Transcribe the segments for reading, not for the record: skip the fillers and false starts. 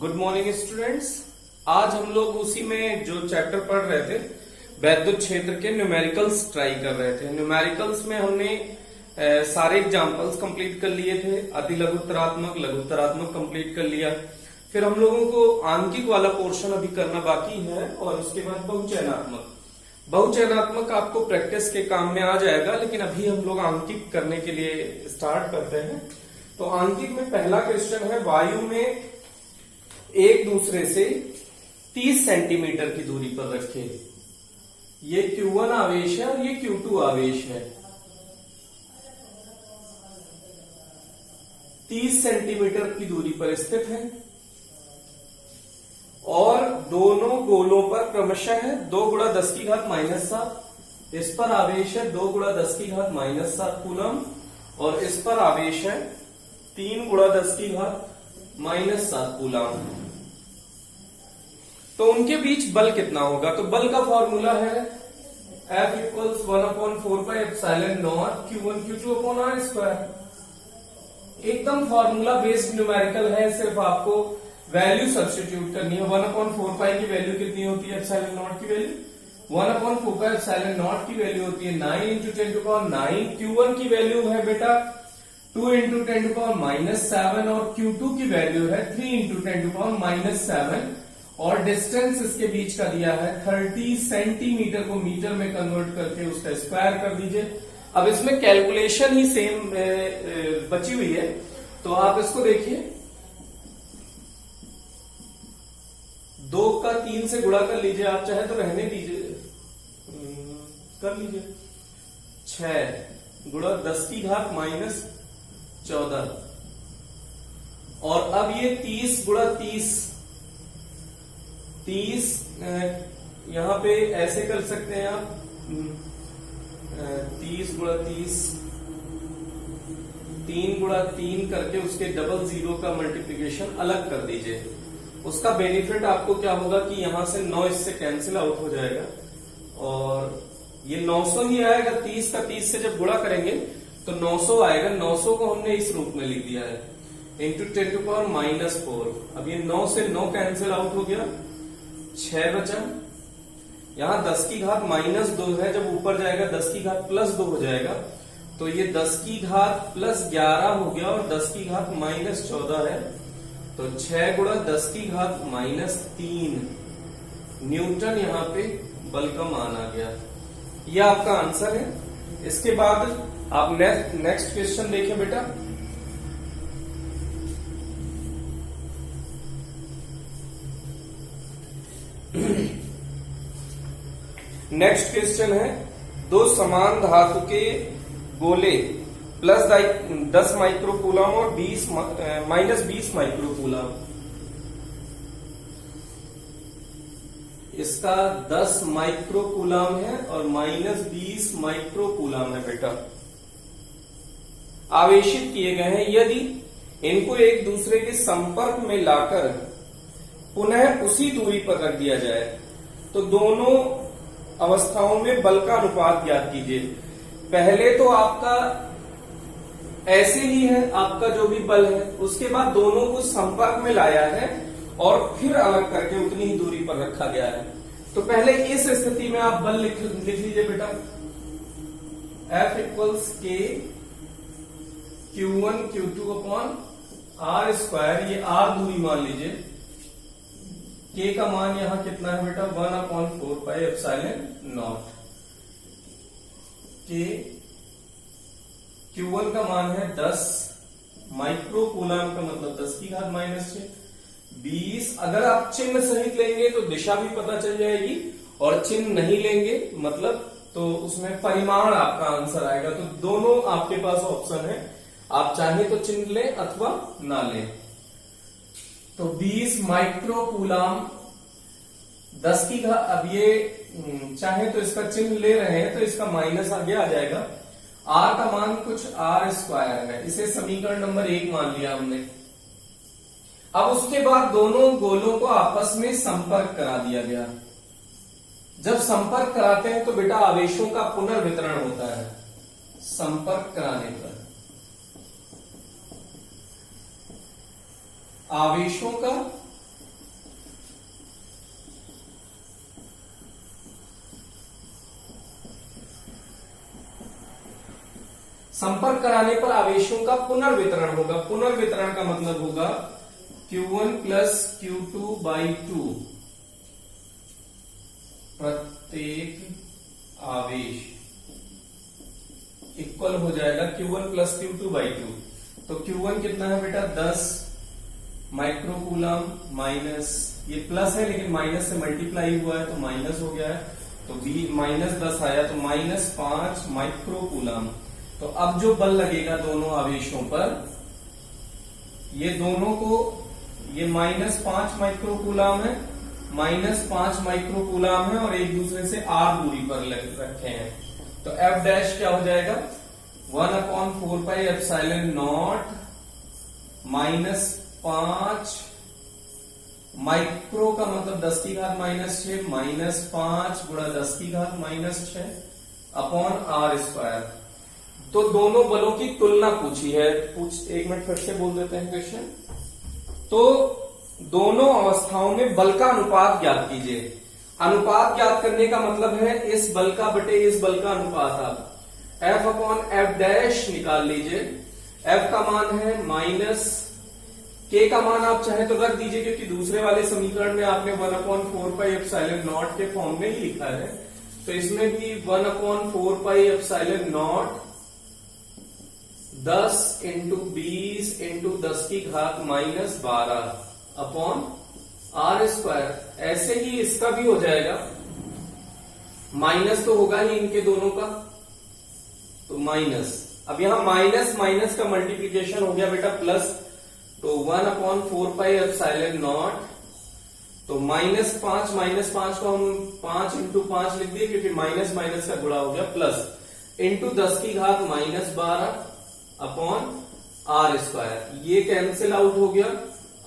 Good morning students. आज हम लोग उसी में जो चैप्टर पढ़ रहे थे वैद्युत क्षेत्र के न्यूमेरिकल्स ट्राई कर रहे थे। न्यूमेरिकल्स में हमने सारे एग्जांपल्स कंप्लीट कर लिए थे। अति लघुत्तरात्मक, लघुत्तरात्मक कंप्लीट कर लिया। फिर हम लोगों को आंकिक वाला पोर्शन अभी करना बाकी है और उसके बाद बहुचयनात्मक। बहुचयनात्मक आपको प्रैक्टिस के काम में आ जाएगा, लेकिन अभी हम लोग आंकिक करने के लिए स्टार्ट करते हैं। तो आंकिक में पहला क्वेश्चन है, वायु में एक दूसरे से 30 सेंटीमीटर की दूरी पर रखे। ये Q1 आवेश है और ये Q2 आवेश है। 30 सेंटीमीटर की दूरी पर स्थित है और दोनों गोलों पर क्रमशः है 2 × 10⁻⁷। इस पर आवेश है 2 × 10⁻⁷ कूलम और इस पर आवेश है 3 × 10⁻⁷ कूलम। तो उनके बीच बल कितना होगा? तो बल का फॉर्मूला है F = 1/4πε0 Q1 Q2/r²। एकदम फॉर्मूला बेस्ड न्यूमेरिकल है, सिर्फ आपको वैल्यू सब्स्टिट्यूट करनी है। 1/4π की वैल्यू कितनी होती है? ε0 की वैल्यू 1/4πε0 की वैल्यू होती है 9 × 10⁹। Q1 की वैल्यू है बेटा 2 × 10⁻⁷ और Q2 की वैल्यू है 3 × 10⁻⁷। और डिस्टेंस इसके बीच का दिया है 30 सेंटीमीटर को मीटर में कन्वर्ट करके उसका स्क्वायर कर दीजिए। अब इसमें कैलकुलेशन ही सेम बची हुई है, तो आप इसको देखिए। 2 का 3 से गुणा कर लीजिए, आप चाहे तो रहने दीजिए, कर लीजिए। 6 × 10⁻⁻14 और अब ये 30 × 30 यहां पे ऐसे कर सकते हैं आप। 30 × 30 3 × 3 करके उसके डबल जीरो का मल्टीप्लिकेशन अलग कर दीजिए। उसका बेनिफिट आपको क्या होगा कि यहां से 9 इससे कैंसिल आउट हो जाएगा और ये 900 ही आएगा। 30 का 30 से जब गुणा करेंगे तो 900 आएगा। 900 को हमने इस रूप में लिख दिया है × 10⁻⁻4। अब ये 9 से 9 कैंसिल आउट हो गया, 6 बचा। यहां 10⁻−2 है, जब ऊपर जाएगा 10⁻+2 हो जाएगा, तो ये 10⁻+11 हो गया और 10⁻−14 है, तो 6 × 10⁻³ न्यूटन यहां पे बल का मान आ गया। यह आपका आंसर है। इसके बाद आप नेक्स्ट क्वेश्चन देखें बेटा। नेक्स्ट क्वेश्चन है, 2 समान धातु के गोले +10 माइक्रोकूलम और -20 माइक्रोकूलम। इसका 10 माइक्रोकूलम है और -20 माइक्रोकूलम है बेटा। आवेशित किए गए हैं। यदि इनको एक दूसरे के संपर्क में लाकर पुनः उसी दूरी पर रख दिया जाए तो दोनों अवस्थाओं में बल का अनुपात ज्ञात कीजिए। पहले तो आपका ऐसे ही है, आपका जो भी बल है, उसके बाद दोनों को संपर्क में लाया है और फिर अलग करके उतनी ही दूरी पर रखा गया है। तो पहले इस स्थिति में आप बल लिख लीजिए बेटा। F = K Q1 Q2/r²। ये r दूरी मान लीजिए। K का मान यहां कितना है बेटा? 1/4πε0। Q1 का मान है 10 माइक्रोकूलम का मतलब 10⁻⁻6। 20 अगर आप चिन्ह सहित लेंगे तो दिशा भी पता चल जाएगी, और चिन्ह नहीं लेंगे मतलब तो उसमें परिमाण आपका आंसर आएगा। तो दोनों आपके पास ऑप्शन है, आप चाहे तो चिन्ह लें अथवा ना लें। तो 20 माइक्रोकूलम 10 की अब ये चाहे तो इसका चिन्ह ले रहे हैं तो इसका माइनस आगे आ जाएगा। r का मान कुछ r² है, इसे समीकरण नंबर 1 मान लिया हमने। अब उसके बाद दोनों गोलों को आपस में संपर्क करा दिया गया। जब संपर्क कराते हैं तो बेटा आवेशों का पुनर्वितरण होता है। संपर्क कराने पर आवेशों का संपर्क कराने पर आवेशों का पुनर्वितरण होगा। पुनर्वितरण का मतलब होगा Q1 प्लस Q2 बाई 2, प्रत्येक आवेश इक्वल हो जाएगा Q1 प्लस Q2 बाई 2। तो Q1 कितना है बेटा 10 माइक्रोकूलम, माइनस ये प्लस है लेकिन माइनस से मल्टीप्लाई हुआ है तो माइनस हो गया है, तो बी माइनस 10 आया तो माइनस 5 माइक्रोकूलम। तो अब जो बल लगेगा दोनों आवेशों पर, ये दोनों को, ये माइनस 5 माइक्रोकूलम है, माइनस 5 माइक्रोकूलम है और एक दूसरे से r दूरी पर रखे हैं। तो F डैश क्या हो जाएगा 1/4 pi epsilon not minus 5 micro का मतलब 10 की घात माइनस 6 माइनस 5 गुणा 10 की घात माइनस 6 अपॉन r स्क्वायर। तो दोनों बलों की तुलना पूछी है। एक मिनट फिर से बोल देते हैं क्वेश्चन। तो दोनों अवस्थाओं में बल का अनुपात ज्ञात कीजिए। अनुपात ज्ञात करने का मतलब है इस बल का बटे इस बल का अनुपात। आप F अपॉन F डैश निकाल लीजिए। F का मान है माइनस, K का मान आप चाहे तो रख दीजिए क्योंकि दूसरे वाले समीकरण में आपने 1/4 पाई एप्सिलॉन नॉट के फॉर्म में ही लिखा है, तो इसमें भी 1/4 pi epsilon not 10 into 20 into 10 की घात माइनस 12 अपॉन r स्क्वायर। ऐसे ही इसका भी हो जाएगा, माइनस तो होगा ही इनके दोनों का, तो माइनस। अब यहां माइनस माइनस का मल्टीप्लीकेशन हो गया बेटा प्लस, तो 1/4 पाई एप्सिलॉन नॉट, तो माइनस 5 को हम 5 इंटू 5 लिख दिए क्योंकि माइनस माइनस का गुणा हो गया, प्लस इंटू 10 की घात माइनस 12 अपॉन r स्क्वायर। ये कैंसिल आउट हो गया,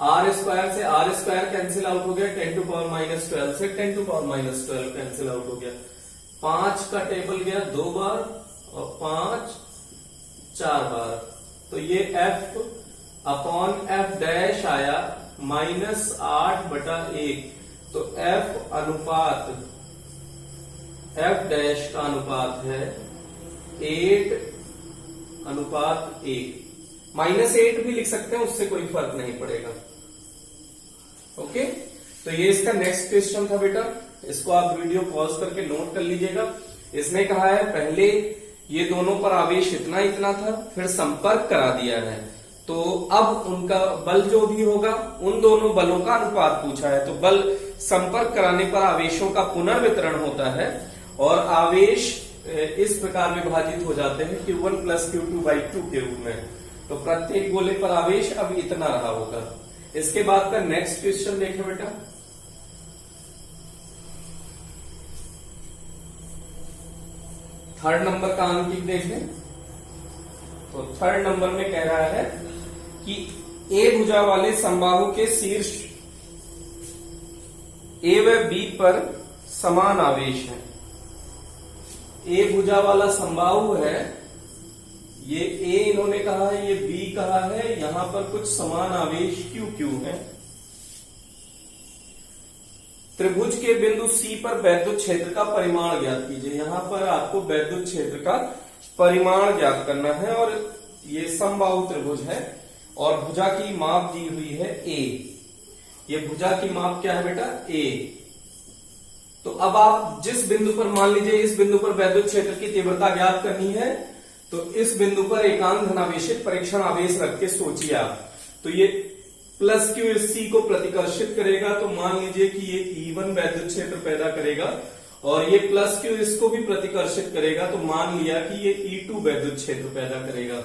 r स्क्वायर से r स्क्वायर कैंसिल आउट हो गया, 10 टू पावर माइनस 12 से 10 to power minus 12 cancel out हो गया। 5 का टेबल गया 2 बार और 5 4 बार, तो ये f अपॉन f डैश आया -8/1। तो f अनुपात, f डैश का अनुपात है 8:1। -8 भी लिख सकते हैं, उससे कोई फर्क नहीं पड़ेगा। ओके, तो ये इसका नेक्स्ट क्वेश्चन था बेटा, इसको आप वीडियो पॉज करके नोट कर लीजिएगा। इसने कहा है पहले ये दोनों पर आवेश इतना इतना था, फिर संपर्क करा दिया है, तो अब उनका बल जो भी होगा उन दोनों बलों का अनुपात पूछा है। तो बल संपर्क कराने पर आवेशों का पुनर्वितरण होता है और आवेश इस प्रकार विभाजित हो जाते हैं Q1 प्लस Q2 बाई 2 के रूप में। तो प्रत्येक गोले पर आवेश अब इतना रहा होगा। इसके बाद का नेक्स्ट क्वेश्चन देखें बेटा। थर्ड नंबर का अंकित देखें, तो थर्ड नंबर में कह रहा है कि ए भुजा वाले समबाहु के शीर्ष ए व बी पर समान आवेश है। ए भुजा वाला समबाहु है, ये ए इन्होंने कहा है, ये बी कहा है, यहां पर कुछ समान आवेश क्यू क्यू है। त्रिभुज के बिंदु सी पर वैद्युत क्षेत्र का परिमाण ज्ञात कीजिए। यहां पर आपको वैद्युत क्षेत्र का परिमाण ज्ञात करना है और ये समबाहु त्रिभुज है और भुजा की माप दी हुई है ए। ये भुजा की माप क्या है बेटा ए। तो अब आप जिस बिंदु पर, मान लीजिए इस बिंदु पर वैद्युत क्षेत्र की तीव्रता ज्ञात करनी है, तो इस बिंदु पर एकांक धनावेशित परीक्षण आवेश रख के सोचिए आप। तो ये प्लस क्यू इस सी को प्रतिकर्षित करेगा, तो मान लीजिए कि ये E1 वैद्युत क्षेत्र पैदा करेगा और ये प्लस क्यू इसको भी प्रतिकर्षित करेगा, तो मान लिया कि ये E2 वैद्युत क्षेत्र पैदा करेगा।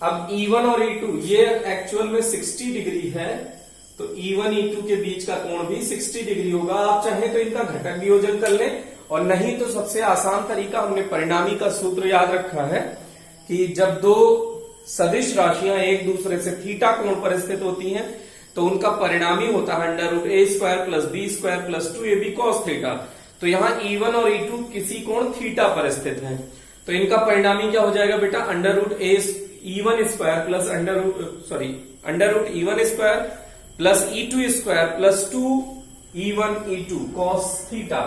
अब E1 और E2 ये एक्चुअल में 60 डिग्री है, तो E1 E2 के बीच का कोण भी 60 डिग्री होगा। आप चाहें तो इनका घटक वियोजन कर लें, और नहीं तो सबसे आसान तरीका, हमने परिणामी का सूत्र याद रखा है कि जब दो सदिश राशियां एक दूसरे से थीटा कोण पर स्थित होती हैं तो उनका परिणामी होता है √a² plus b² plus 2ab cos theta. तो यहाँ E1 और E2 किसी कोण थीटा पर स्थित हैं, तो इनका परिणामी क्या हो जाएगा बेटा √E1² plus √E1² plus E2² plus 2E1 E2 cos theta.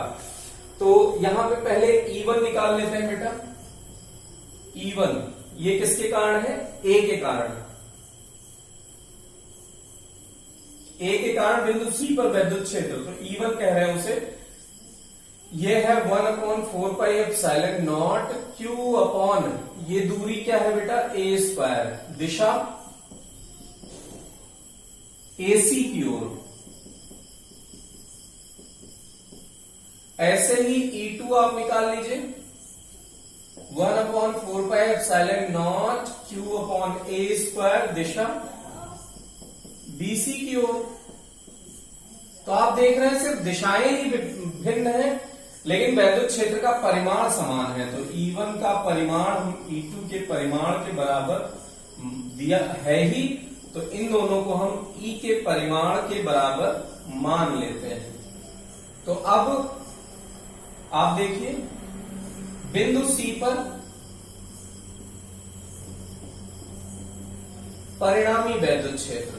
तो यहां पे पहले E1 निकाल लेते हैं बेटा। E1 ये किसके कारण है? ए के कारण। ए के कारण बिंदु सी पर वैद्युत क्षेत्र, तो E1 कह रहे हैं उसे, ये है 1/4πε0 Q अपॉन, ये दूरी क्या है बेटा? a स्क्वायर, दिशा AC की ओर। ऐसे ही E2 आप निकाल लीजिए, 1/4πε0 Q upon a square, Disha BC की ओर। तो आप देख रहे हैं सिर्फ दिशाएं ही भिन्न हैं, लेकिन वैद्युत क्षेत्र का परिमाण समान है। तो E1 का परिमाण हम E2 के परिमाण के बराबर दिया है ही, तो इन दोनों को हम E के परिमाण के बराबर मान लेते हैं। तो अब आप देखिए, बिंदु C पर परिणामी वैद्युत क्षेत्र,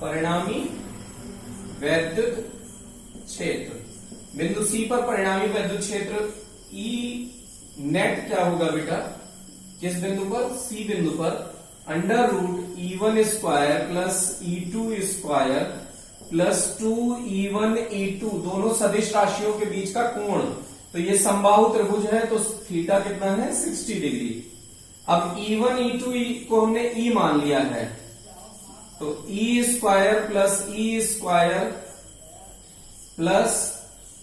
परिणामी वैद्युत क्षेत्र, बिंदु सी पर परिणामी वैद्युत क्षेत्र E नेट क्या होगा बेटा? किस बिंदु पर? सी बिंदु पर √E1 square plus E2 square plus 2E1 E2, दोनों सदिश राशियों के बीच का कोण। तो ये समबाहु त्रिभुज है, तो थीटा कितना है? 60 डिग्री। अब E1 E2 को हमने E मान लिया है, तो E square plus E square plus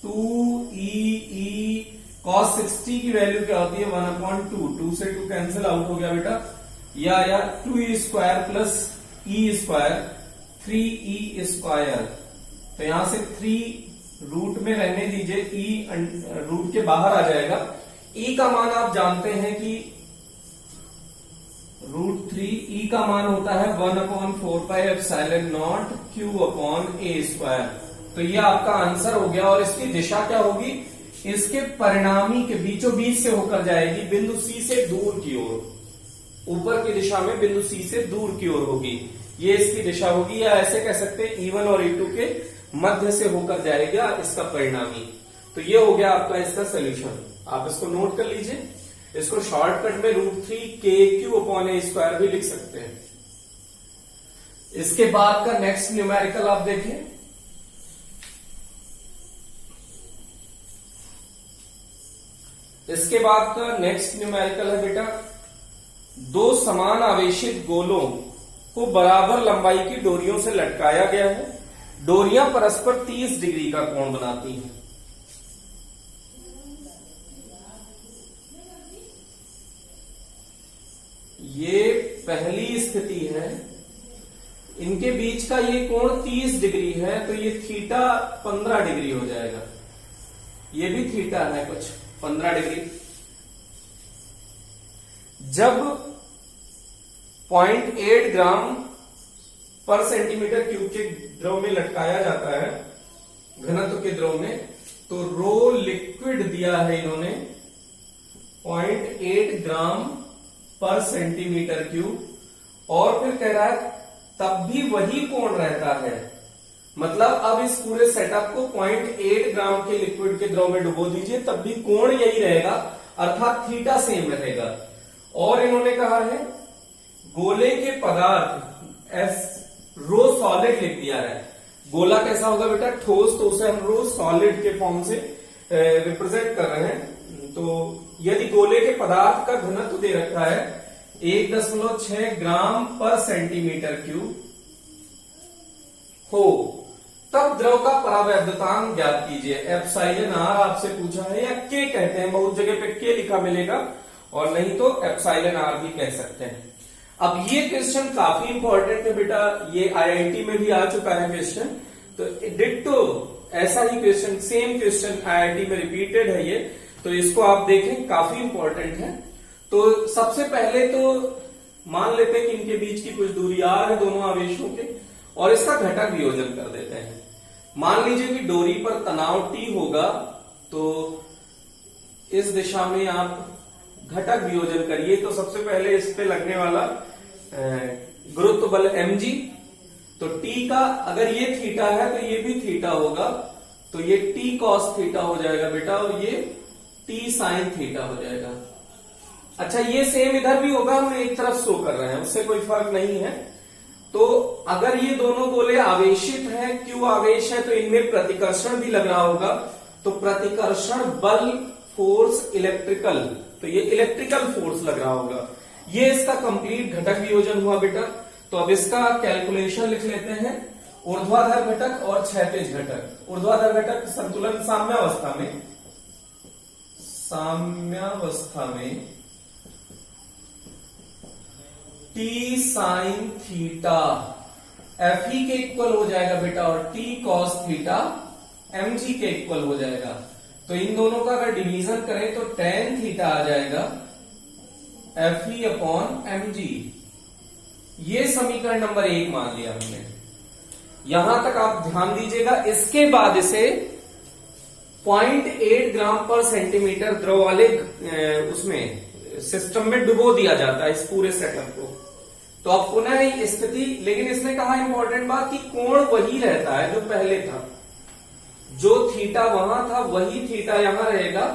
2E cos 60 की वैल्यू क्या होती है? 1/2, 2 से 2 कैंसिल आउट हो गया बेटा, या 2E square plus E square 3E square. तो यहां से 3 रूट में रहने दीजिए, E रूट के बाहर आ जाएगा। E का मान आप जानते हैं कि √3, E का मान होता है 1/4πε0 Q अपॉन a स्क्वायर। तो ये आपका आंसर हो गया। और इसकी दिशा क्या होगी? इसके परिणामी के बीचों बीच से होकर जाएगी, बिंदु सी से दूर की ओर, ऊपर की दिशा में बिंदु सी से दूर की ओर होगी, ये इसकी दिशा होगी। या ऐसे कह सकते हैं E1 और E2 के मध्य से होकर जाएगा इसका परिणामी। तो ये हो गया आपका इसका सोल्यूशन। आप इसको नोट कर लीजिए। इसको शॉर्टकट में √3KQ अपॉन a स्क्वायर भी लिख सकते हैं। इसके बाद का नेक्स्ट न्यूमेरिकल आप देखें, इसके बाद का नेक्स्ट न्यूमेरिकल है बेटा, दो समान आवेशित गोलों को बराबर लंबाई की डोरियों से लटकाया गया है। डोरियां परस्पर 30 डिग्री का कोण बनाती हैं। ये पहली स्थिति है, इनके बीच का ये कोण 30 डिग्री है, तो ये थीटा 15 डिग्री हो जाएगा। ये भी थीटा है कुछ 15 डिग्री। जब 0.8 ग्राम पर सेंटीमीटर क्यूब के द्रव में लटकाया जाता है, घनत्व के द्रव में, तो रो लिक्विड दिया है इन्होंने 0.8 ग्राम पर सेंटीमीटर क्यूब, और फिर कह रहा है तब भी वही कोण रहता है। मतलब अब इस पूरे सेटअप को 0.8 ग्राम के लिक्विड के द्रव में डुबो दीजिए, तब भी कोण यही रहेगा, अर्थात थीटा सेम रहेगा। और इन्होंने कहा है गोले के पदार्थ रो सॉलिड लिख दिया है। गोला कैसा होगा बेटा? ठोस, तो उसे हम रो सॉलिड के फॉर्म से रिप्रेजेंट कर रहे हैं। तो यदि गोले के पदार्थ का घनत्व दे रखा है 1.6 ग्राम पर सेंटीमीटर क्यूब हो, तब द्रव का परावैद्युतांक ज्ञात कीजिए। एप्सिलॉन आर आपसे पूछा है, या के कहते हैं, बहुत जगह पे के लिखा मिलेगा, और नहीं तो एप्सिलॉन आर भी कह सकते हैं। अब ये क्वेश्चन काफी इंपॉर्टेंट है बेटा, ये आईआईटी में भी आ चुका है क्वेश्चन। तो डिट्टो ऐसा ही क्वेश्चन, सेम क्वेश्चन आईआईटी में रिपीटेड है ये, तो इसको आप देखें, काफी इंपॉर्टेंट है। तो सबसे पहले तो मान लेते हैं कि इनके बीच की कुछ दूरी r है दोनों आवेशों के, और इसका घटक वियोजन कर देते हैं। मान लीजिए कि डोरी पर तनाव T होगा, तो इस दिशा में आप घटक वियोजन करिए। तो सबसे पहले इस पे लगने वाला गुरुत्व बल mg, तो T का अगर ये थीटा है तो ये भी थीटा होगा, तो ये T cos थीटा हो जाएगा बेटा, और ये T sin थीटा हो जाएगा। अच्छा ये सेम इधर भी होगा, हम एक तरफ शो कर रहे हैं, उससे कोई फर्क नहीं है। तो अगर ये दोनों गोले आवेशित हैं, क्यू आवेश है, तो इनमें प्रतिकर्षण भी लग रहा होगा। तो प्रतिकर्षण बल फोर्स इलेक्ट्रिकल, तो ये इलेक्ट्रिकल फोर्स लग रहा होगा। ये इसका कंप्लीट घटक वियोजन हुआ बेटा। तो अब इसका कैलकुलेशन लिख लेते हैं। ऊर्ध्वाधर घटक और क्षैतिज घटक। ऊर्ध्वाधर घटक संतुलन साम्यावस्था में T sine theta F E के इक्वल हो जाएगा बेटा, और T cos theta M G के इक्वल हो जाएगा। तो इन दोनों का अगर डिवीजन करें तो टेन थीटा आ जाएगा F E upon M G. ये समीकरण नंबर 1 मान लिया हमने। यहां तक आप ध्यान दीजिएगा। इसके बाद इसे 0.8 ग्राम पर सेंटीमीटर द्रव वाले उसमें सिस्टम में डुबो दिया जाता है इस पूरे सेटअप को। तो अब पुनः स्थिति, लेकिन इसने कहा इंपॉर्टेंट बात कि कोण वही रहता है जो पहले था। जो थीटा वहां था वही थीटा यहां रहेगा।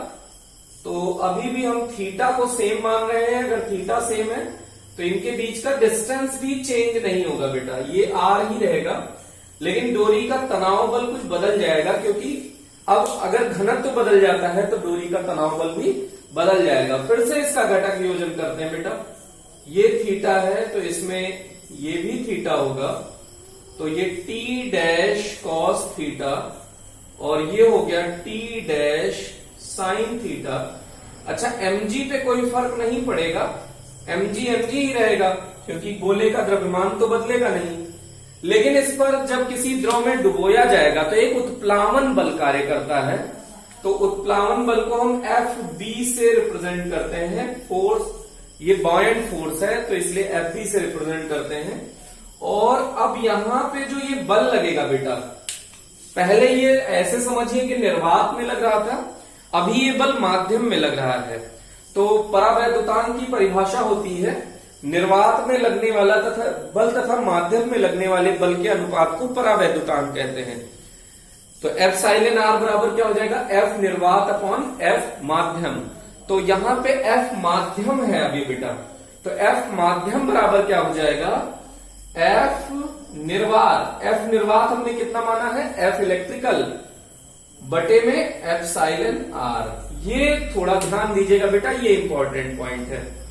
तो अभी भी हम थीटा को सेम मान रहे हैं। अगर थीटा सेम है तो इनके बीच का डिस्टेंस भी चेंज नहीं होगा बेटा, ये आर ही रहेगा। लेकिन डोरी का तनाव बल कुछ बदल जाएगा, क्योंकि अब अगर घनत्व तो बदल जाता है तो डोरी का तनाव बल भी बदल जाएगा। फिर से इसका घटक वियोजन करते हैं बेटा। ये थीटा है तो इसमें ये भी थीटा होगा, तो ये टी डैश कॉस थीटा, और ये हो गया टी डैश साइन थीटा। अच्छा mg पे कोई फर्क नहीं पड़ेगा, mg ही रहेगा, क्योंकि गोले का द्रव्यमान तो बदलेगा नहीं। लेकिन इस पर जब किसी द्रव में डुबोया जाएगा तो एक उत्प्लावन बल कार्य करता है। तो उत्प्लावन बल को हम Fb से रिप्रेजेंट करते हैं। फोर्स, ये बॉयंट फोर्स है तो इसलिए Fb से रिप्रेजेंट करते हैं। और अब यहां पे जो ये बल लगेगा बेटा, पहले ये ऐसे समझिए कि निर्वात में लग रहा था, अभी ये बल माध्यम में लग रहा है। तो परावैद्युतांक की परिभाषा होती है निर्वात में लगने वाला तथा बल तथा माध्यम में लगने वाले बल के अनुपात को परावैद्युतांक कहते हैं। तो एप्सिलॉन आर बराबर क्या हो जाएगा, एफ निर्वात अपॉन एफ माध्यम। तो यहां पे एफ माध्यम है अभी बेटा, तो एफ माध्यम बराबर क्या हो जाएगा, एफ निर्वात। एफ निर्वात हमने कितना माना है, एफ इलेक्ट्रिकल बटे में एप्सिलॉन आर। ये थोड़ा ध्यान दीजिएगा बेटा, ये इंपॉर्टेंट पॉइंट है।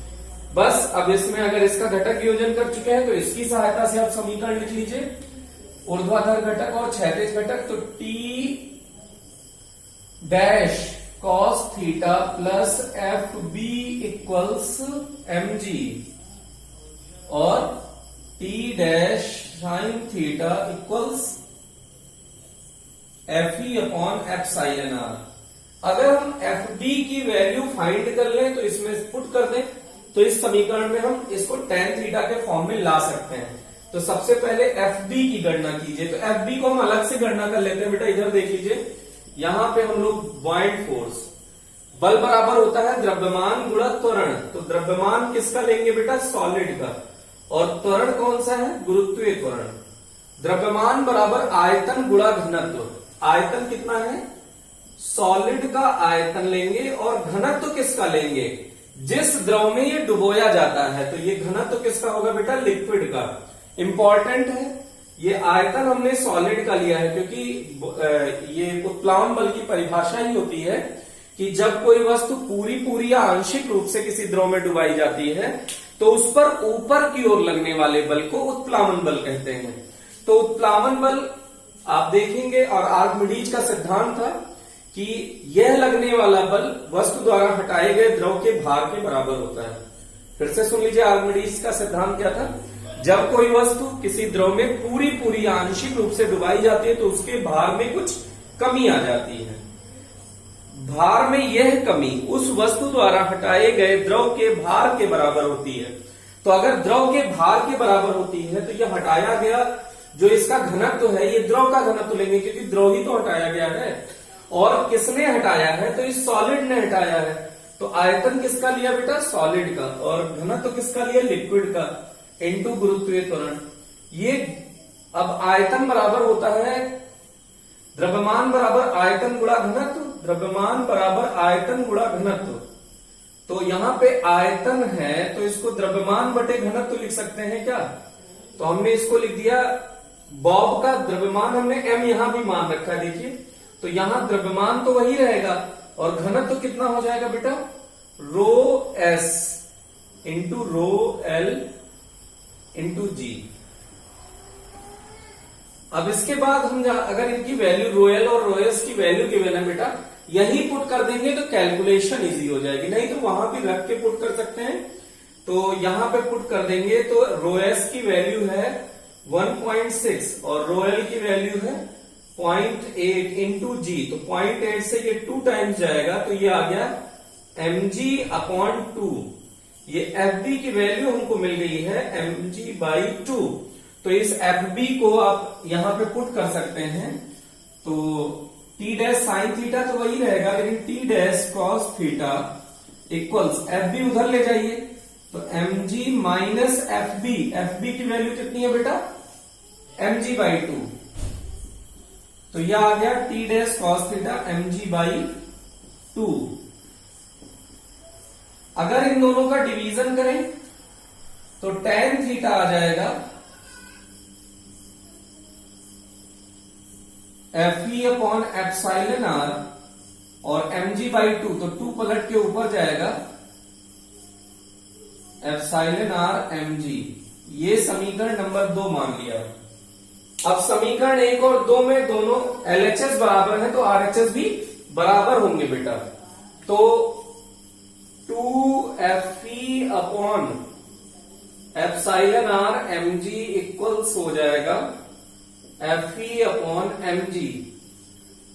बस अब इसमें अगर इसका घटक वियोजन कर चुके हैं तो इसकी सहायता से आप समीकरण लिख लीजिए, ऊर्ध्वाधर घटक और क्षैतिज घटक। तो T dash cos theta plus F B equals M G, और T dash sine theta equals F E upon epsilon R. अगर हम एफ बी की वैल्यू फाइंड कर लें तो इसमें पुट कर दें, तो इस समीकरण में हम इसको tan थीटा के फॉर्म में ला सकते हैं। तो सबसे पहले एफ बी की गणना कीजिए। तो एफ बी को हम अलग से गणना कर लेते हैं बेटा। इधर देख लीजिए, यहां पे हम लोग बॉयंट फोर्स, बल बराबर होता है द्रव्यमान गुणा त्वरण। तो द्रव्यमान किसका लेंगे बेटा, सॉलिड का, और त्वरण कौन सा है, गुरुत्वीय त्वरण। द्रव्यमान बराबर आयतन गुणा घनत्व। आयतन कितना है, सॉलिड का आयतन लेंगे, और घनत्व किसका लेंगे, जिस द्रव में ये डुबोया जाता है। तो ये घनत्व किसका होगा बेटा, लिक्विड का। इंपॉर्टेंट है, ये आयतन हमने सॉलिड का लिया है, क्योंकि ये उत्प्लावन बल की परिभाषा ही होती है कि जब कोई वस्तु पूरी या आंशिक रूप से किसी द्रव में डुबाई जाती है तो उस पर ऊपर की ओर लगने वाले बल को उत्प्लावन बल कहते हैं। तो उत्प्लावन बल आप देखेंगे, और आर्किमिडीज का सिद्धांत था कि यह लगने वाला बल वस्तु द्वारा हटाए गए द्रव के भार के बराबर होता है। फिर से सुन लीजिए, आर्किमिडीज का सिद्धांत क्या था, जब कोई वस्तु किसी द्रव में पूरी आंशिक रूप से डुबाई जाती है तो उसके भार में कुछ कमी आ जाती है। भार में यह कमी उस वस्तु द्वारा हटाए गए द्रव के भार के बराबर होती है। तो अगर द्रव के भार के बराबर होती है तो यह हटाया गया जो इसका घनत्व है, ये द्रव का घनत्व लेंगे, क्योंकि द्रव ही तो हटाया गया है। और किसने हटाया है, तो इस सॉलिड ने हटाया है। तो आयतन किसका लिया बेटा, सॉलिड का, और घनत्व किसका लिया, लिक्विड का, इनटू गुरुत्वीय त्वरण। ये अब आयतन बराबर होता है द्रव्यमान बराबर आयतन गुणा घनत्व, द्रव्यमान बराबर आयतन गुणा घनत्व। तो यहां पे आयतन है तो इसको द्रव्यमान बटे घनत्व तो लिख सकते हैं क्या? तो हमने इसको लिख दिया, बॉब का द्रव्यमान हमने m यहां भी मान रखा है, देखिए। तो यहां द्रव्यमान तो वही रहेगा और घनत्व तो कितना हो जाएगा बेटा? Rho S into rho L into G. अब इसके बाद हम अगर इनकी वैल्यू रो एल और रो एस की वैल्यू गिवन है बेटा, यही पुट कर देंगे तो कैलकुलेशन इजी हो जाएगी, नहीं तो वहां भी रख के पुट कर सकते हैं। तो यहां पे पुट कर देंगे तो रो एस की वैल्यू है 1.6 और रो एल की वैल्यू है 0.8 इंटू जी। तो 0.8 से ये 2 टाइम्स जाएगा तो ये आ गया mg/2। ये FB की वैल्यू हमको मिल गई है mg/2। तो इस FB को आप यहां पे पुट कर सकते हैं। तो t डैश साइन थीटा तो वही रहेगा, लेकिन t dash cos theta equals FB उधर ले जाइए तो mg माइनस FB। FB की वैल्यू कितनी है बेटा? mg/2। तो यह आ गया t dash cos theta mg/2। अगर इन दोनों का डिवीजन करें तो tan थीटा आ जाएगा Fe/epsilon r और mg/2, तो 2 पलट के ऊपर जाएगा एप्सिलॉन r mg। ये समीकरण नंबर 2 मान लिया। अब समीकरण 1 और 2 में दोनों LHS बराबर है तो RHS भी बराबर होंगे बेटा। तो 2Fe/epsilon r mg इक्वल्स हो जाएगा Fe/mg।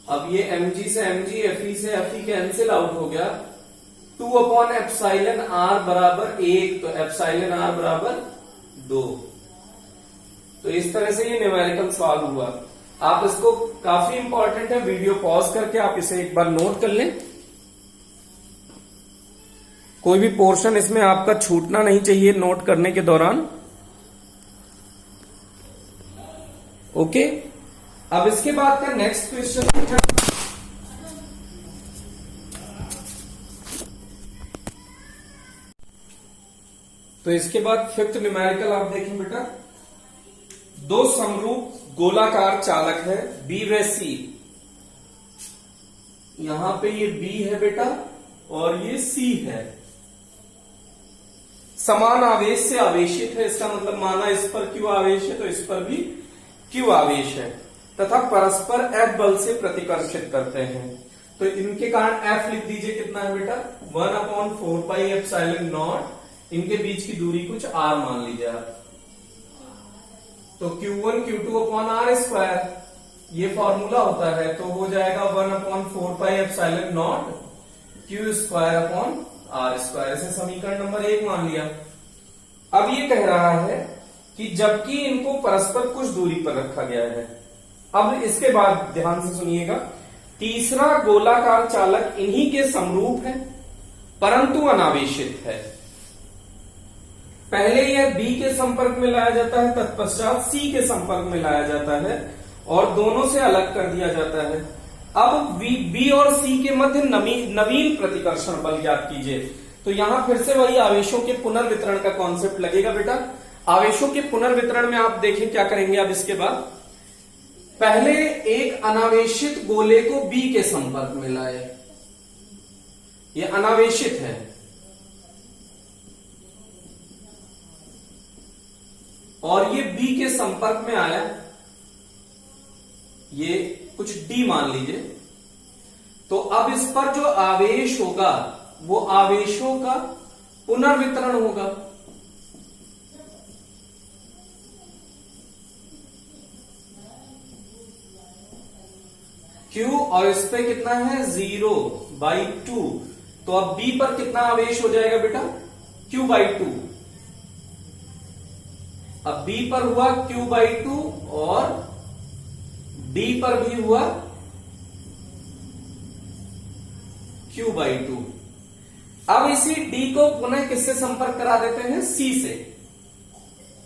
अब ये mg से mg, Fe से Fe कैंसिल आउट हो गया। 2/epsilon r बराबर 1, तो एप्सिलॉन r बराबर 2। तो इस तरह से ये न्यूमेरिकल सॉल्व हुआ। आप इसको, काफी इंपॉर्टेंट है, वीडियो पॉज करके आप इसे एक बार नोट कर लें। कोई भी पोर्शन इसमें आपका छूटना नहीं चाहिए नोट करने के दौरान। ओके, अब इसके बाद का नेक्स्ट क्वेश्चन है, तो इसके बाद फिफ्थ न्यूमेरिकल आप देखें बेटा। दो समरूप गोलाकार चालक है B व C। यहां पे ये B है बेटा और ये C है। समान आवेश से आवेशित है, इसका मतलब माना इस पर Q आवेश है तो इस पर भी Q आवेश है, तथा परस्पर F बल से प्रतिकर्षित करते हैं। तो इनके कारण F लिख दीजिए, कितना है बेटा? 1/4πε0। इनके बीच की दूरी कुछ r मान लीजिए आप। तो Q1 Q2/r², ये फॉर्मूला होता है, तो हो जाएगा 1/4πε0 Q²/r²। ऐसे समीकरण नंबर 1 मान लिया। अब ये कह रहा है कि जबकि इनको परस्पर कुछ दूरी पर रखा गया है। अब इसके बाद ध्यान से सुनिएगा, तीसरा गोलाकार चालक इन्हीं के समरूप है परंतु अनावेशित है। पहले यह B के संपर्क में लाया जाता है, तत्पश्चात C के संपर्क में लाया जाता है और दोनों से अलग कर दिया जाता है। अब B और C के मध्य नवीन प्रतिकर्षण बल ज्ञात कीजिए। तो यहां फिर से वही आवेशों के पुनर्वितरण का कॉन्सेप्ट लगेगा बेटा। आवेशों के पुनर्वितरण में आप देखें क्या करेंगे। अब इसके बाद पहले एक अनावेशित गोले को B के संपर्क में लाए, ये अनावेशित है, और ये B के संपर्क में आया, ये कुछ D मान लीजिए। तो अब इस पर जो आवेश होगा वो आवेशों का पुनर्वितरण होगा। Q और इस पे कितना है 0/2। तो अब B पर कितना आवेश हो जाएगा बेटा? Q/2। अब B पर हुआ Q/2 और D पर भी हुआ Q/2। अब इसी D को पुनः किससे संपर्क करा देते हैं? C से।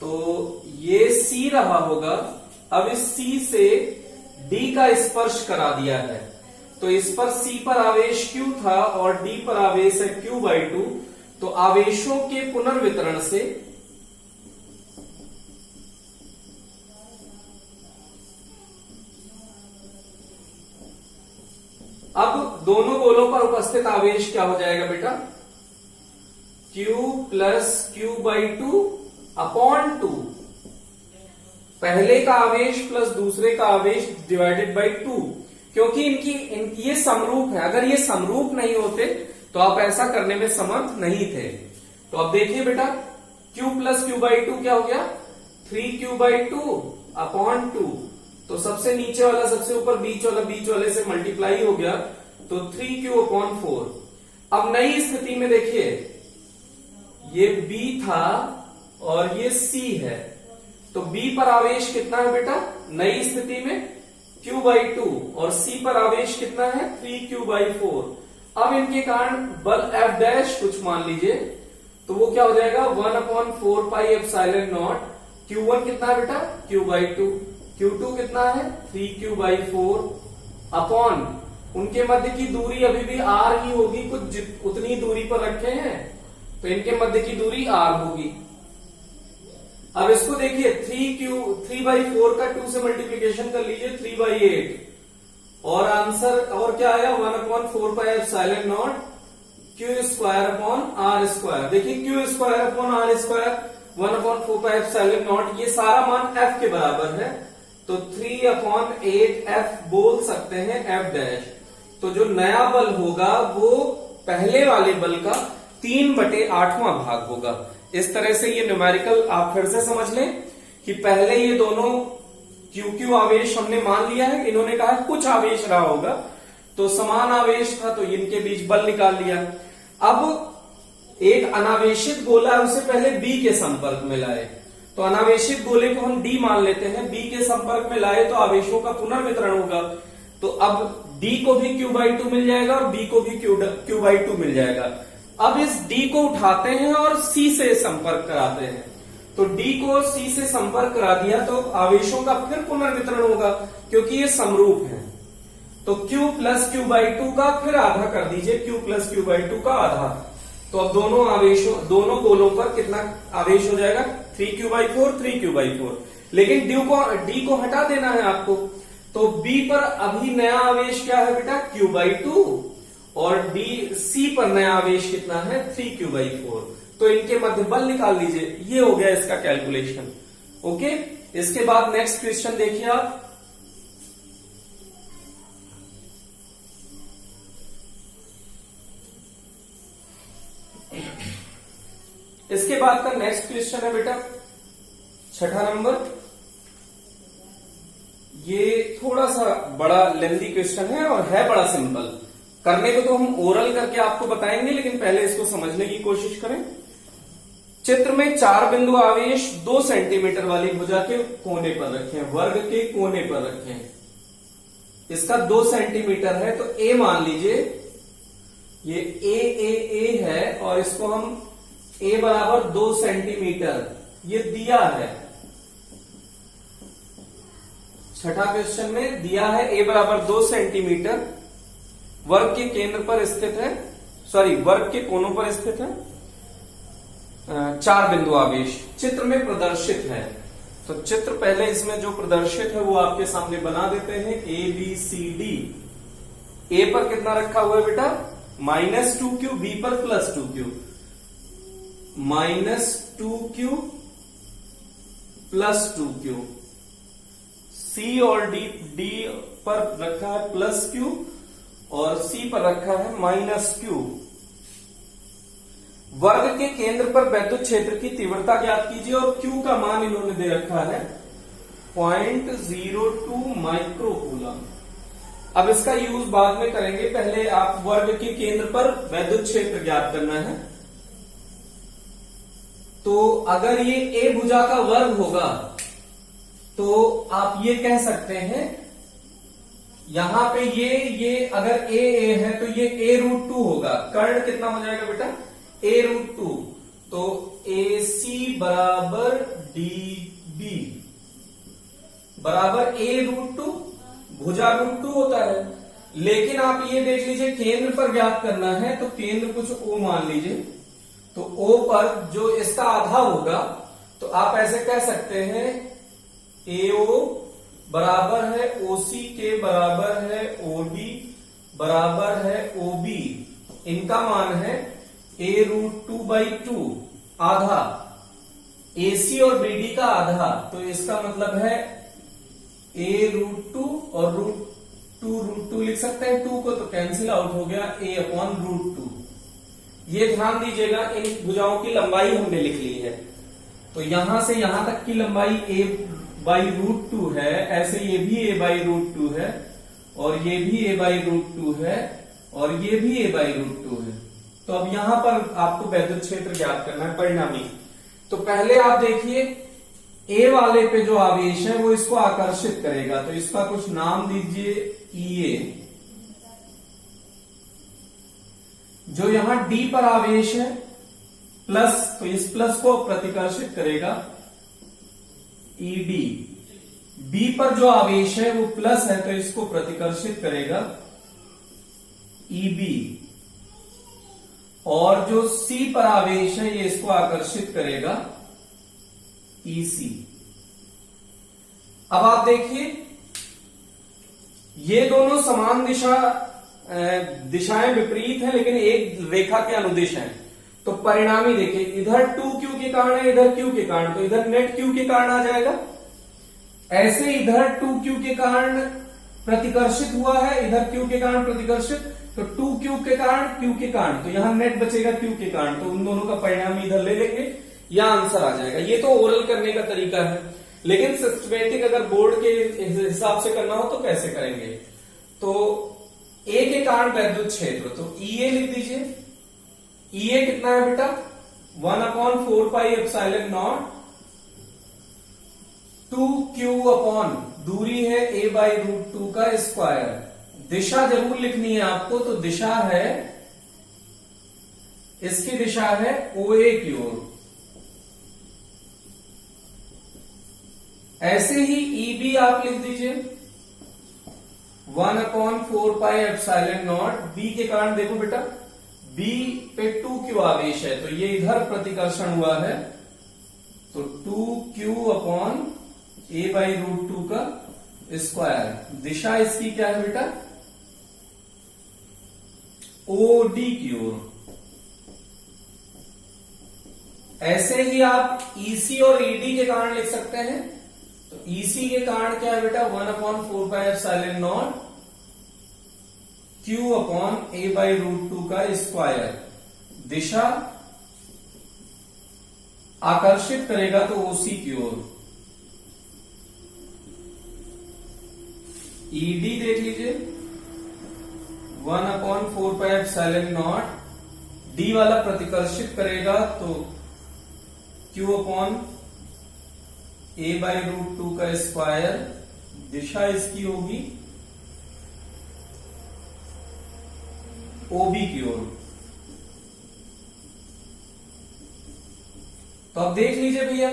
तो ये C रहा होगा। अब इस C से D का स्पर्श करा दिया है तो इस पर C पर आवेश Q था और D पर आवेश है Q/2, तो आवेशों के पुनर्वितरण से अब दोनों गोलों पर उपस्थित आवेश क्या हो जाएगा बेटा? Q प्लस Q/2 अपॉन 2, पहले का आवेश प्लस दूसरे का आवेश डिवाइडेड बाई 2, क्योंकि इनकी ये समरूप है। अगर ये समरूप नहीं होते तो आप ऐसा करने में समर्थ नहीं थे। तो अब देखिए बेटा, Q प्लस Q/2 क्या हो गया? 3Q/2 अपॉन 2, तो सबसे नीचे वाला सबसे ऊपर, बीच वाले से मल्टीप्लाई हो गया, तो 3Q अपॉन 4। अब नई स्थिति में देखिए, ये B था और ये C है, तो B पर आवेश कितना है बेटा नई स्थिति में? Q/2, और C पर आवेश कितना है? 3Q/4। अब इनके कारण बल F डैश कुछ मान लीजिए, तो वो क्या हो जाएगा? 1/4πε0। Q1 कितना है बेटा? Q/2। Q2 कितना है? 3Q/4 अपॉन उनके मध्य की दूरी अभी भी R ही होगी, कुछ उतनी दूरी पर रखे हैं, तो इनके मध्य की दूरी R होगी। अब इसको देखिए, 3/4 का 2 से मल्टीप्लीकेशन कर लीजिए, 3/8, और आंसर और क्या आया? 1/4πε0 Q² देखिए, Q² 1/4πε0, ये सारा मान F के बराबर है, तो 3/8F बोल सकते हैं F डैश। तो जो नया बल होगा वो पहले वाले बल का 3/8वां भाग होगा। इस तरह से ये न्यूमेरिकल आप फिर से समझ लें कि पहले ये दोनों QQ आवेश हमने मान लिया है, इन्होंने कहा कुछ आवेश रहा होगा, तो समान आवेश था, तो इनके बीच बल निकाल लिया। अब एक अनावेशित गोला है, उसे पहले B के संपर्क में लाए, तो अनावेशित गोले को हम D मान लेते हैं, B के संपर्क में लाए तो आवेशों का पुनर्वितरण होगा, तो अब D को भी Q/2 मिल जाएगा और B को भी Q/2 मिल जाएगा। अब इस D को उठाते हैं और C से संपर्क कराते हैं, तो D को C से संपर्क करा दिया तो आवेशों का फिर पुनर्वितरण होगा, क्योंकि ये समरूप है। तो Q प्लस Q/2 का फिर आधा कर दीजिए, Q प्लस Q/2 का आधा, तो अब दोनों गोलों पर कितना आवेश हो जाएगा? 3Q/4 लेकिन D को हटा देना है आपको, तो B पर अभी नया आवेश क्या है बेटा? Q/2, और C पर नया आवेश कितना है? 3Q/4। तो इनके मध्य बल निकाल लीजिए, ये हो गया इसका कैलकुलेशन। ओके, इसके बाद नेक्स्ट क्वेश्चन देखिए आप। इसके बाद का नेक्स्ट क्वेश्चन है बेटा 6ठा नंबर। ये थोड़ा सा बड़ा लेंथी क्वेश्चन है और है बड़ा सिंपल। करने को तो हम ओरल करके आपको बताएंगे, लेकिन पहले इसको समझने की कोशिश करें। चित्र में 4 बिंदु आवेश 2 सेंटीमीटर वाली भुजा के कोने पर रखे हैं, वर्ग के कोने पर रखे हैं। इसका 2 सेंटीमीटर है, तो A मान लीजिए, ये A है, और इसको हम A बराबर 2 सेंटीमीटर ये दिया है। छठा क्वेश्चन में दिया है A बराबर 2 सेंटीमीटर, वर्ग के केंद्र पर स्थित है, वर्ग के कोनों पर स्थित है, 4 बिंदु आवेश चित्र में प्रदर्शित है। तो चित्र पहले इसमें जो प्रदर्शित है वो आपके सामने बना देते हैं। ABCD, A पर कितना रखा हुआ है बेटा? -2Q, B पर +2Q, -2Q +2Q, C और D पर रखा है +Q और C पर रखा है -Q। वर्ग के केंद्र पर वैद्युत क्षेत्र की तीव्रता ज्ञात कीजिए, और Q का मान इन्होंने दे रखा है 0.02 माइक्रोकूलम। अब इसका यूज बाद में करेंगे, पहले आप वर्ग के केंद्र पर वैद्युत क्षेत्र ज्ञात करना है। तो अगर ये A भुजा का वर्ग होगा तो आप ये कह सकते हैं, यहां पे ये अगर A है तो ये A√2 होगा। कर्ण कितना हो जाएगा बेटा? A√2, तो AC बराबर DB बराबर A√2, भुजा √2 होता है, लेकिन आप ये देख लीजिए केंद्र पर ज्ञात करना है, तो केंद्र कुछ O मान लीजिए, तो O पर जो इसका आधा होगा, तो आप ऐसे कह सकते हैं AO बराबर है OC के बराबर है OD बराबर है OB, इनका मान है A√2/2 आधा, AC और BD का आधा, तो इसका मतलब है A√2 और √2 लिख सकते हैं, 2 को तो कैंसिल आउट हो गया, A/√2। ये ध्यान दीजिएगा, इन भुजाओं की लंबाई हमने लिख ली है, तो यहां से यहां तक की लंबाई A/√2 है, ऐसे ये भी A/√2 है, और ये भी A/√2 है, और ये भी A/√2 है। तो अब यहां पर आपको वैद्युत क्षेत्र ज्ञात करना है परिणामी। तो पहले आप देखिए A वाले पे जो आवेश है वो इसको आकर्षित करेगा, तो इसका कुछ नाम दीजिए EA। जो यहां D पर आवेश है प्लस, तो इस प्लस को प्रतिकर्षित करेगा ED। B पर जो आवेश है वो प्लस है, तो इसको प्रतिकर्षित करेगा EB। और जो C पर आवेश है ये इसको आकर्षित करेगा EC। अब आप देखिए ये दोनों समान दिशाएं विपरीत हैं, लेकिन एक रेखा के अनुदिश हैं। तो परिणामी देखिए, इधर 2Q के कारण है, इधर Q के कारण, तो इधर नेट Q के कारण आ जाएगा। ऐसे इधर 2Q के कारण प्रतिकर्षित हुआ है, इधर Q के कारण प्रतिकर्षित, तो 2Q के कारण Q के कारण, तो यहां नेट बचेगा Q के कारण, तो उन दोनों का परिणाम इधर ले लेंगे, या आंसर आ जाएगा। ये तो ओरल करने का तरीका है, लेकिन सिस्टमेटिक अगर बोर्ड के हिसाब से करना हो तो कैसे करेंगे। तो A के कारण वैद्युत क्षेत्र, तो EA लिख दीजिए। EA कितना है बेटा, 1/4πε0 2Q दूरी है A/√2 का स्क्वायर। दिशा जरूर लिखनी है आपको, तो दिशा है, इसकी दिशा है OA की ओर। ऐसे ही EB आप लिख दीजिए 1/4πε0। B के कारण देखो बेटा, B पे 2Q आवेश है, तो ये इधर प्रतिकर्षण हुआ है, तो 2Q A/√2 का स्क्वायर। दिशा इसकी क्या है बेटा, OD की ओर। ऐसे ही आप EC और ED के कारण लिख सकते हैं, तो EC के कारण क्या है बेटा, 1/4πε0 Q A/√2 का स्क्वायर। दिशा आकर्षित करेगा तो OC की ओर। ED देख लीजिए 1/4πε0, D वाला प्रतिकर्षित करेगा तो Q A/√2 का स्क्वायर। दिशा इसकी होगी OB की ओर। तो अब देख लीजिए भैया,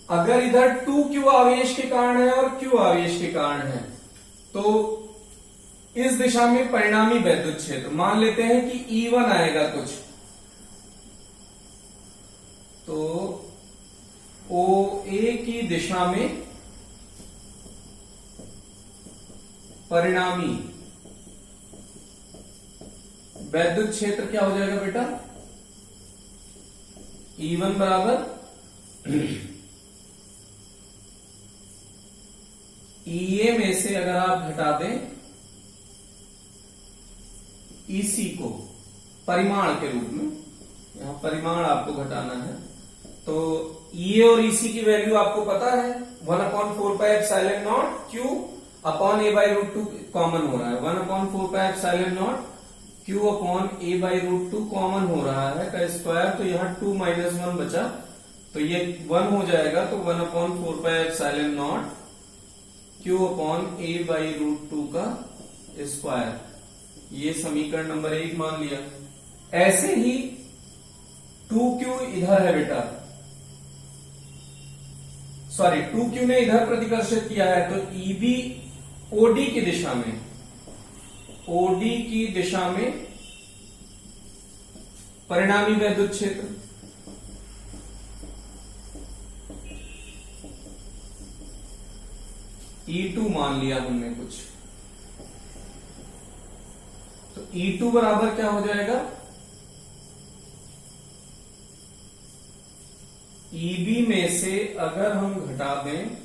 अगर इधर 2Q आवेश के कारण है और Q आवेश के कारण है, तो इस दिशा में परिणामी वैद्युत क्षेत्र मान लेते हैं कि E1 आएगा कुछ, तो OA की दिशा में परिणामी वैद्युत क्षेत्र क्या हो जाएगा बेटा, E1 बराबर EA में से अगर आप घटा दें EC को परिमाण के रूप में, यहां परिमाण आपको घटाना है, तो EA और EC की वैल्यू आपको पता है 1/4πε0 Q A/√2 कॉमन हो रहा है, 1/4πε0 Q A/√2 कॉमन हो रहा है का स्क्वायर, तो यहां 2 - 1 बचा, तो ये 1 हो जाएगा, तो 1/4πε0 Q A/√2 का स्क्वायर। ये समीकरण नंबर 1 मान लिया। ऐसे ही 2Q इधर है बेटा, सॉरी 2Q ने इधर प्रतिकर्षित किया है, तो EB ओडी की दिशा में, ओडी की दिशा में परिणामी वैद्युत क्षेत्र, E2 मान लिया हमने कुछ, तो E2 बराबर क्या हो जाएगा, EB में से अगर हम घटा दें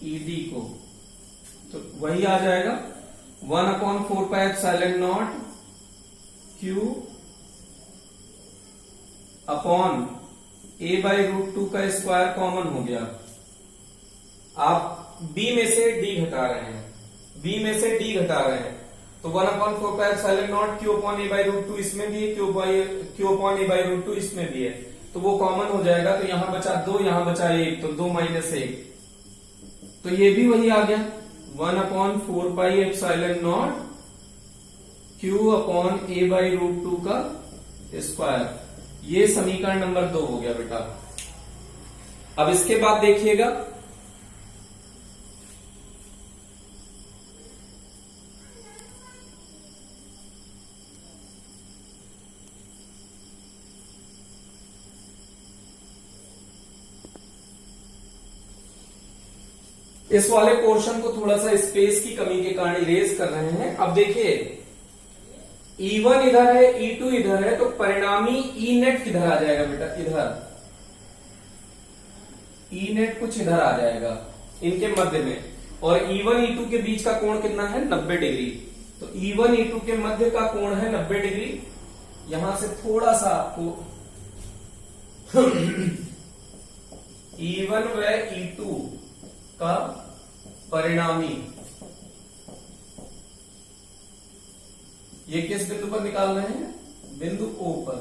ED को तो वही आ जाएगा 1/4πε0 Q अपॉन a/√2 का स्क्वायर कॉमन हो गया। आप B में से D घटा रहे हैं, B में से D घटा रहे हैं, तो 1/4πε0 Q अपॉन a/√2 इसमें भी है, Q अपॉन a/√2 इसमें भी है, तो वो कॉमन हो जाएगा। तो यहां बचा 2, यहां बचा 1, तो 2 - 1, तो ये भी वही आ गया 1/4πε0 Q अपॉन a/√2 का स्क्वायर। ये समीकरण नंबर 2 हो गया बेटा। अब इसके बाद देखिएगा, इस वाले पोर्शन को थोड़ा सा स्पेस की कमी के कारण इरेज कर रहे हैं। अब देखिए E1 इधर है, E2 इधर है, तो परिणामी E नेट किधर आ जाएगा बेटा, इधर E नेट कुछ इधर आ जाएगा इनके मध्य में, और E1 E2 के बीच का कोण कितना है, 90 डिग्री। तो E1 E2 के मध्य का कोण है 90 डिग्री। यहां से थोड़ा सा आपको E1 व E2 का परिणामी ये किस बिंदु पर निकाल रहे हैं, बिंदु O पर,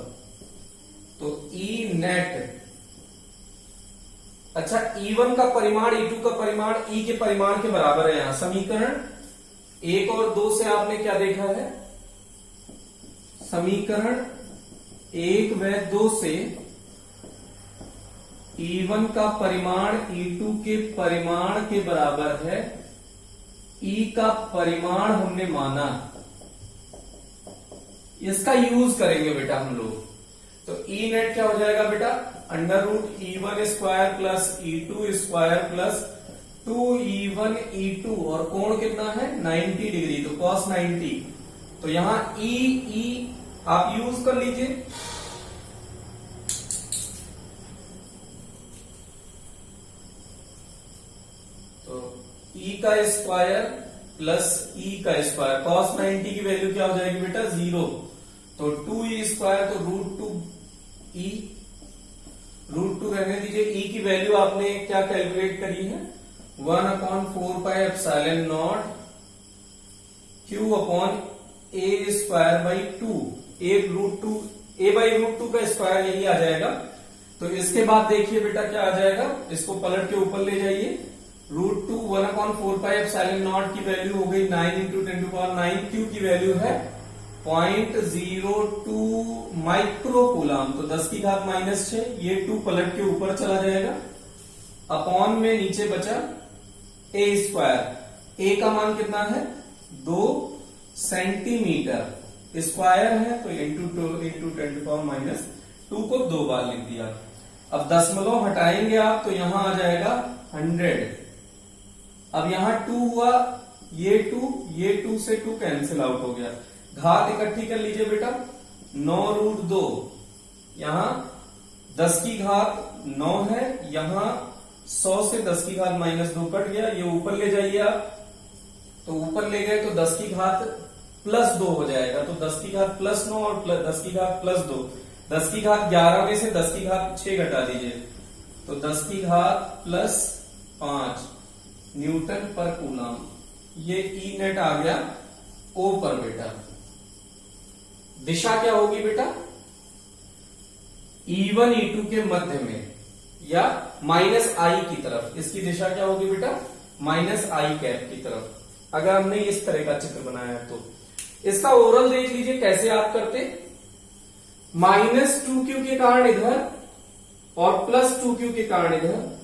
तो E नेट, अच्छा E1 का परिमाण E2 का परिमाण E के परिमाण के बराबर है। यहां समीकरण 1 और 2 से आपने क्या देखा है, समीकरण 1 व 2 से E1 का परिमाण E2 के परिमाण के बराबर है। E का परिमाण हमने माना, इसका यूज करेंगे बेटा हम लोग। तो E नेट क्या हो जाएगा बेटा, √E1 square plus E2 square plus 2E1 E2, और कोण कितना है 90 डिग्री, तो cos 90। तो यहां E आप यूज कर लीजिए। तो E का स्क्वायर प्लस E का स्क्वायर, cos 90 की वैल्यू क्या हो जाएगी बेटा, 0, तो 2E स्क्वायर, तो √2E, √2 रहने दीजिए। E की वैल्यू आपने क्या कैलकुलेट करी है, 1/4πε0 Q अपॉन a²/2, a/√2 का स्क्वायर यही आ जाएगा। तो इसके बाद देखिए बेटा क्या आ जाएगा, इसको पलट के ऊपर ले जाइए, √2 1/4πε0 की वैल्यू हो गई 9 × 10⁹, Q की वैल्यू है 0.02 माइक्रोकूलम, तो 10⁻⁻⁶, ये 2 पलट के ऊपर चला जाएगा, अपॉन में नीचे बचा a²। a का मान कितना है, 2 सेंटीमीटर स्क्वायर है, तो × 10⁻² को 2 बार लिख दिया। अब दशमलव हटाएंगे आप, तो यहां आ जाएगा 100। अब यहां 2 हुआ, ये 2 से 2 कैंसिल आउट हो गया। घात इकट्ठी कर लीजिए बेटा, 9√2, यहां 10⁻9 है, यहां 100 से 10⁻−2 कट गया, ये ऊपर ले जाइए आप, तो ऊपर ले गए तो 10⁻+2 हो जाएगा, तो 10⁻+9 और 10⁻+2, 10⁻11 में से 10⁻6 घटा दीजिए, तो 10⁻+5 न्यूटन पर कूलम। ये E नेट आ गया O पर बेटा। दिशा क्या होगी बेटा, E1 E2 के मध्य में या -I की तरफ, इसकी दिशा क्या होगी बेटा, -I की तरफ। अगर हमने इस तरह का चित्र बनाया है तो इसका ओवरऑल देख लीजिए कैसे आप करते, -2Q के कारण इधर और +2Q के कारण इधर,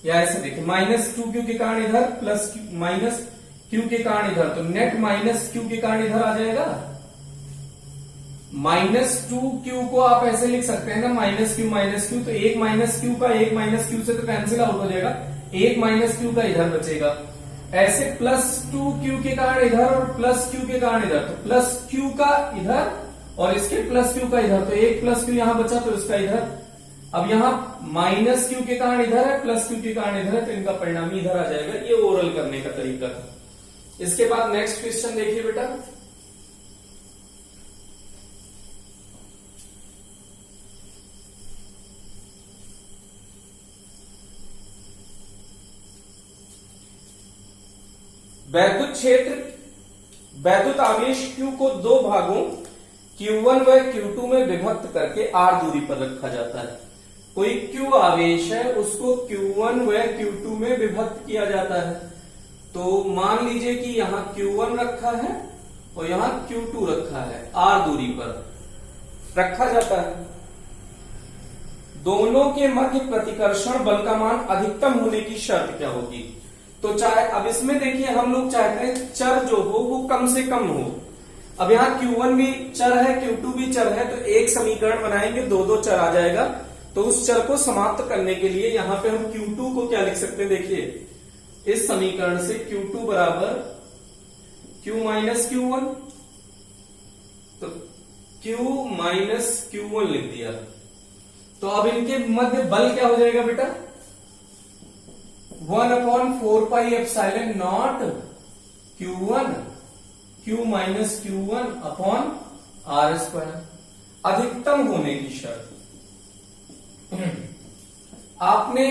या ऐसे देखिए -2q के कारण इधर प्लस माइनस q के कारण इधर, तो नेट -q के कारण इधर आ जाएगा। -2q को आप ऐसे लिख सकते हैं ना, -q, तो एक -q का एक -q से तो कैंसिल आउट हो जाएगा, एक -q का इधर बचेगा। ऐसे +2q के कारण इधर और +q के कारण इधर, तो +q का इधर और इसके +q का इधर, तो एक +q यहां बचा तो इसका इधर। अब यहां -q के कारण इधर है, +q के कारण इधर है, तो इनका परिणाम इधर आ जाएगा। ये ओरल करने का तरीका था। इसके बाद नेक्स्ट क्वेश्चन देखिए बेटा, वैद्युत क्षेत्र, वैद्युत आवेश Q को दो भागों Q1 व Q2 में विभक्त करके R दूरी पर रखा जाता है। कोई Q आवेश है, उसको Q1 व Q2 में विभक्त किया जाता है। तो मान लीजिए कि यहां Q1 रखा है और यहां Q2 रखा है, R दूरी पर रखा जाता है। दोनों के मध्य प्रतिकर्षण बल का मान अधिकतम होने की शर्त क्या होगी? तो चाहे, अब इसमें देखिए हम लोग चाहते हैं चर जो हो वो कम से कम हो। अब यहाँ Q1 भी चर है, Q2 भी चर है, तो एक समीकरण बनाएंगे, दो दो चर आ जाएगा। तो उस चर को समाप्त करने के लिए यहाँ पे हम Q2 को क्या लिख सकते हैं, देखिए इस समीकरण से Q2 बराबर Q माइनस Q1, तो Q माइनस Q1 लिख दिया। तो अब इनके मध्य बल क्या हो जाएगा बेटा, 1/4πε0 Q1 Q minus Q1 upon R², अधिकतम होने की शर्त। आपने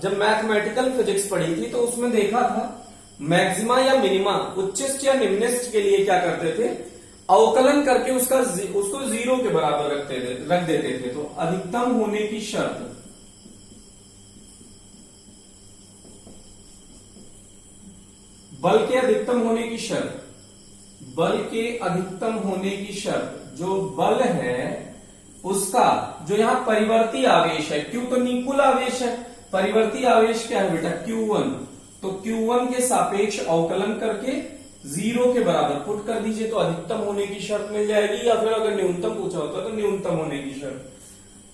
जब मैथमेटिकल फिजिक्स पढ़ी थी तो उसमें देखा था मैक्सिमा या मिनिमा, उच्चिष्ट या निम्निष्ट के लिए क्या करते थे, अवकलन करके उसको 0 के बराबर रख देते थे। तो अधिकतम होने की शर्त, बल के अधिकतम होने की शर्त, बल के अधिकतम होने की शर्त, जो बल है उसका, जो यहां परिवर्ती आवेश है, Q तो निकुल आवेश है, परिवर्ती आवेश क्या है बेटा Q1, तो Q1 के सापेक्ष अवकलन करके 0 के बराबर पुट कर दीजिए, तो अधिकतम होने की शर्त मिल जाएगी। या फिर अगर न्यूनतम पूछा होता तो न्यूनतम होने की शर्त।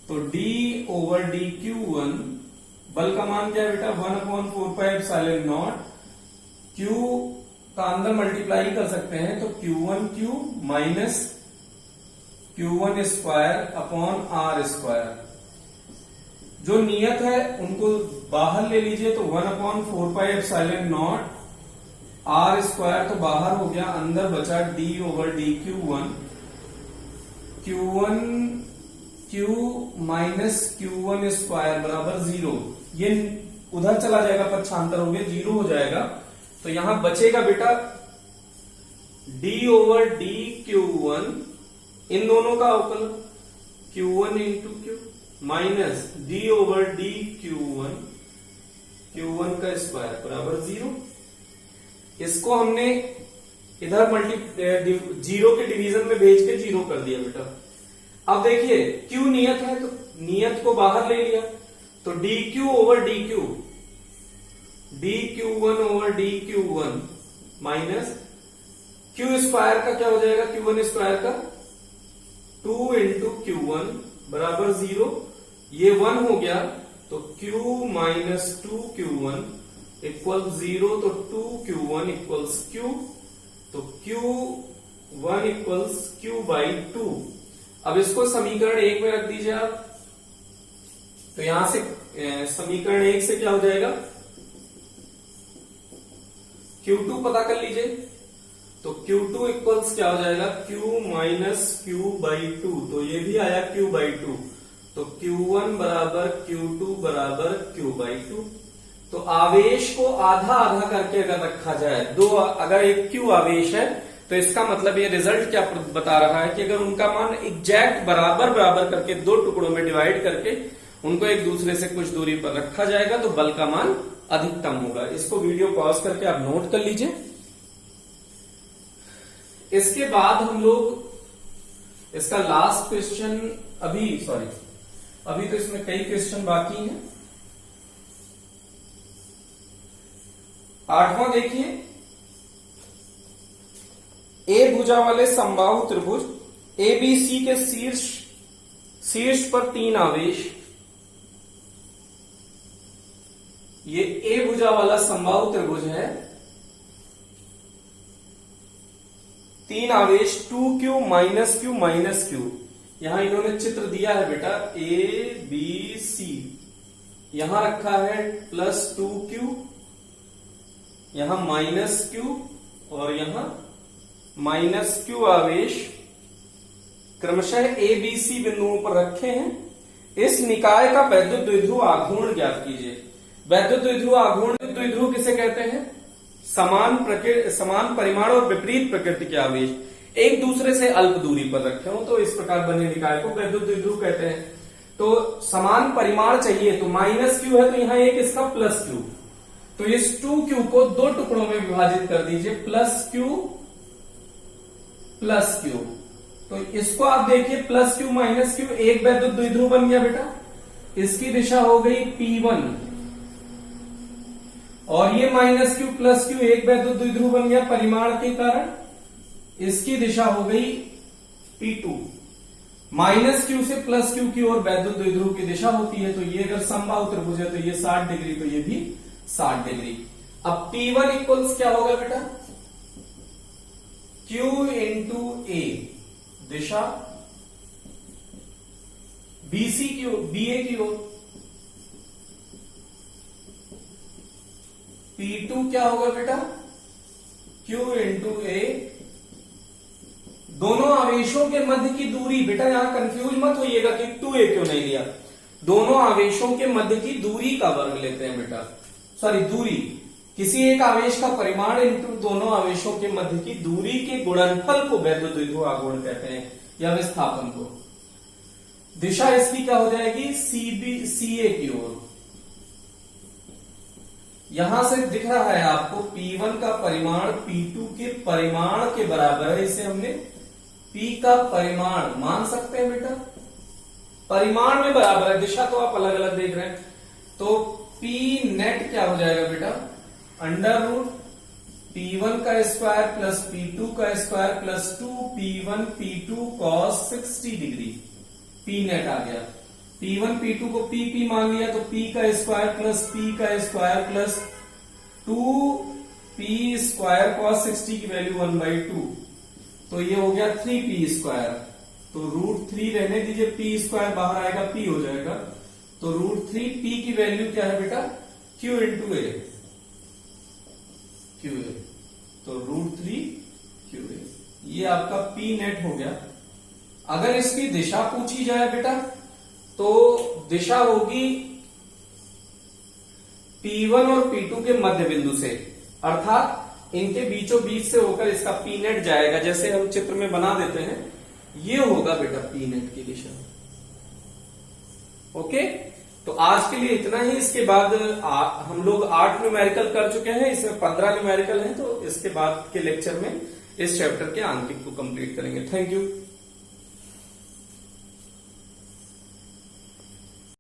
तो d/dQ1 बल का मान क्या है बेटा, 1/4πε0, Q का अंदर मल्टीप्लाई कर सकते हैं, तो Q1Q minus Q1 square upon R²। जो नियत है उनको बाहर ले लीजिए, तो 1/4πε0 R² तो बाहर हो गया, अंदर बचा d/dQ1, Q1Q minus Q1 square बराबर 0। ये उधर चला जाएगा, पक्षांतर हो गया, 0 हो जाएगा। तो यहां बचेगा बेटा d/dQ1, इन दोनों का अवकलन Q1 into Q minus d/dQ1 Q1 का स्क्वायर बराबर 0। इसको हमने इधर 0 के डिवीजन में भेज के 0 कर दिया बेटा। अब देखिए Q नियत है, तो नियत को बाहर ले लिया, तो dQ/dQ, dQ1/dQ1 minus Q square का क्या हो जाएगा, Q1 स्क्वायर का 2 इंटू Q1 बराबर 0, ये 1 हो गया, तो Q माइनस 2Q1 इक्वल 0, तो 2Q1 इक्वल्स Q, तो Q1 इक्वल्स Q/2। अब इसको समीकरण 1 में रख दीजिए आप, तो यहां से समीकरण 1 से क्या हो जाएगा, Q2 पता कर लीजिए, तो Q2 इक्वल्स क्या हो जाएगा, Q माइनस Q/2, तो ये भी आया Q/2, तो Q1 बराबर Q2 बराबर Q/2। तो आवेश को आधा आधा करके अगर रखा जाए, दो, अगर एक Q आवेश है तो इसका मतलब ये रिजल्ट क्या बता रहा है कि अगर उनका मान एग्जैक्ट बराबर बराबर करके दो टुकड़ों में डिवाइड करके उनको एक दूसरे से कुछ दूरी पर रखा जाएगा तो बल का मान अधिकतम होगा। इसको वीडियो पॉज करके आप नोट कर लीजिए। इसके बाद हम लोग इसका लास्ट क्वेश्चन अभी तो इसमें कई क्वेश्चन बाकी हैं। 8वां देखिए, ए भुजा वाले समबाहु त्रिभुज एबीसी के शीर्ष पर 3 आवेश। ये ए भुजा वाला समबाहु त्रिभुज है, 3 आवेश 2q -q -q। यहां इन्होंने चित्र दिया है बेटा, ए बी सी, यहां रखा है +2q, यहां -q और यहां -q आवेश क्रमशः ए बी सी बिंदुओं पर रखे हैं। इस निकाय का वैद्युत द्विध्रुव आघूर्ण ज्ञात कीजिए। वैद्युत द्विध्रुव आघूर्ण, द्विध्रुव किसे कहते हैं? समान परिमाण और विपरीत प्रकृति के आवेश एक दूसरे से अल्प दूरी पर रखे हो तो इस प्रकार बने निकाय को वैद्युत द्विध्रुव कहते हैं। तो समान परिमाण चाहिए, तो -q है तो यहां एक इसका +q, तो इस 2q को 2 टुकड़ों में विभाजित कर दीजिए, +q +q। तो इसको आप देखिए +q -q एक वैद्युत द्विध्रुव बन गया बेटा। इसकी दिशा हो गई P1 और ये -q +q एक वैद्युत द्विध्रुव बन गया परिमाण के कारण। इसकी दिशा हो गई P2। -q से +q की ओर वैद्युत द्विध्रुव की दिशा होती है, तो ये अगर समबाहु त्रिभुज है तो ये 60 डिग्री, तो ये भी 60 डिग्री। अब P1 इक्वल्स क्या होगा बेटा? Q into A, Disha BC की ओर, BA की ओर। P2 क्या होगा बेटा? Q इंटू A, दोनों आवेशों के मध्य की दूरी। बेटा यहां कंफ्यूज मत होइएगा कि 2a क्यों नहीं लिया, दोनों आवेशों के मध्य की दूरी का वर्ग लेते हैं बेटा, सॉरी दूरी, किसी एक आवेश का परिमाण इंटू दोनों आवेशों के मध्य की दूरी के गुणनफल को वैद्युत द्विध्रुव आघूर्ण कहते हैं, या विस्थापन को। दिशा इसकी क्या हो जाएगी? CA की ओर। यहां से दिख रहा है आपको P1 का परिमाण P2 के परिमाण के बराबर है, इसे हमने P का परिमाण मान सकते हैं बेटा, परिमाण में बराबर है, दिशा तो आप अलग अलग देख रहे हैं। तो P नेट क्या हो जाएगा बेटा? √ P1 का स्क्वायर प्लस P2 का square plus 2P1 P2 cos 60 degree. P net आ गया। P1 P2 को P मान लिया तो P का स्क्वायर प्लस P का square plus 2P square cos 60 की वैल्यू 1/2, तो ये हो गया 3P स्क्वायर। तो √3 रहने दीजिए, P स्क्वायर बाहर आएगा, P हो जाएगा। तो √3P की वैल्यू क्या है बेटा? Q इंटू A, QA, तो √3QA, ये आपका P नेट हो गया। अगर इसकी दिशा पूछी जाए बेटा तो दिशा होगी P1 और P2 के मध्य बिंदु से, अर्थात इनके बीचों बीच से होकर इसका P नेट जाएगा, जैसे हम चित्र में बना देते हैं, ये होगा बेटा P नेट की दिशा। ओके, तो आज के लिए इतना ही। इसके बाद हम लोग 8 न्यूमेरिकल कर चुके हैं, इसमें 15 न्यूमेरिकल हैं, तो इसके बाद के लेक्चर में इस चैप्टर के आंकिक को कंप्लीट करेंगे। Thank you.